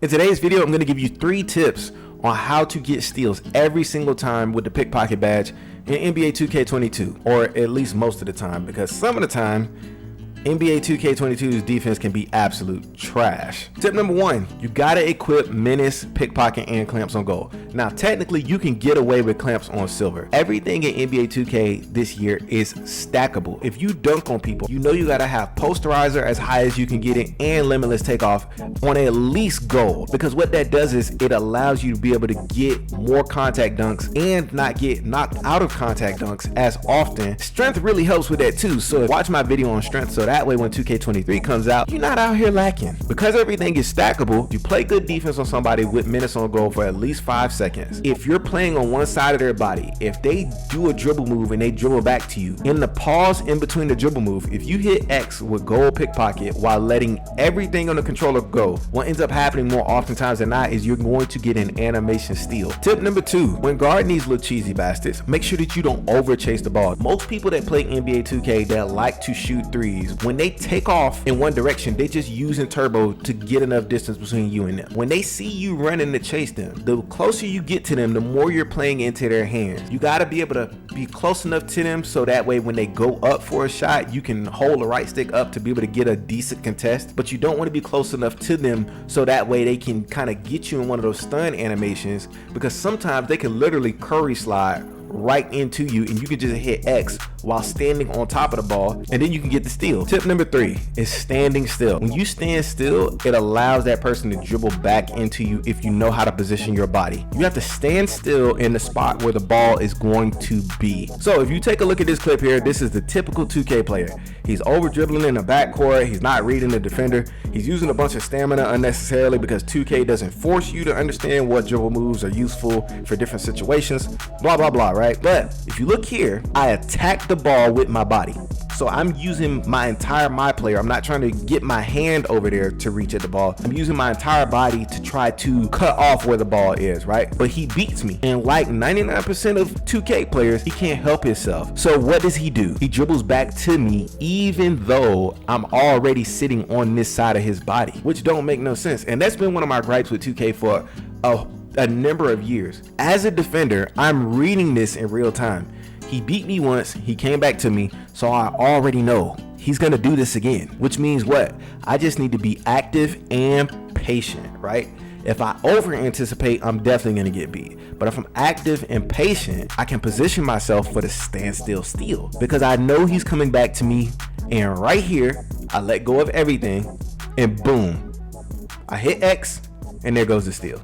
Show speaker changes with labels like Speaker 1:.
Speaker 1: In today's video, I'm going to give you 3 tips on how to get steals every single time with the pickpocket badge in NBA 2K22, or at least most of the time, because some of the time NBA 2K22's defense can be absolute trash. Tip number 1, you gotta equip menace, pickpocket, and clamps on gold. Now, technically, you can get away with clamps on silver. Everything in NBA 2K this year is stackable. If you dunk on people, you know you gotta have posterizer as high as you can get it and limitless takeoff on at least gold, because what that does is it allows you to be able to get more contact dunks and not get knocked out of contact dunks as often. Strength really helps with that too, so watch my video on strength so that way when 2K23 comes out, you're not out here lacking. Because everything is stackable, you play good defense on somebody with menace on goal for at least 5 seconds. If you're playing on one side of their body, if they do a dribble move and they dribble back to you, in the pause in between the dribble move, if you hit X with gold pickpocket while letting everything on the controller go, what ends up happening more oftentimes than not is you're going to get an animation steal. Tip number 2, when guarding these little cheesy bastards, make sure that you don't over chase the ball. Most people that play NBA 2K that like to shoot threes, when they take off in one direction, they just using turbo to get enough distance between you and them. When they see you running to chase them, the closer you get to them, the more you're playing into their hands. You got to be able to be close enough to them so that way when they go up for a shot, you can hold the right stick up to be able to get a decent contest, but you don't want to be close enough to them so that way they can kind of get you in one of those stun animations, because sometimes they can literally curry slide right into you and you can just hit X while standing on top of the ball, and then you can get the steal. Tip number 3 is standing still. When you stand still, it allows that person to dribble back into you if you know how to position your body. You have to stand still in the spot where the ball is going to be. So if you take a look at this clip here, this is the typical 2K player. He's over dribbling in the backcourt, he's not reading the defender, he's using a bunch of stamina unnecessarily because 2K doesn't force you to understand what dribble moves are useful for different situations, blah blah blah, right? But if you look here, I attack the ball with my body. So I'm using my entire player. I'm not trying to get my hand over there to reach at the ball. I'm using my entire body to try to cut off where the ball is, right? But he beats me. And like 99% of 2K players, he can't help himself. So what does he do? He dribbles back to me even though I'm already sitting on this side of his body, which don't make no sense. And that's been one of my gripes with 2K for a number of years. As a defender, I'm reading this in real time. He beat me once, he came back to me, so I already know he's gonna do this again, which means what? I just need to be active and patient, right? If I over anticipate, I'm definitely gonna get beat. But if I'm active and patient, I can position myself for the standstill steal, because I know he's coming back to me, and right here, I let go of everything, and boom, I hit X, and there goes the steal.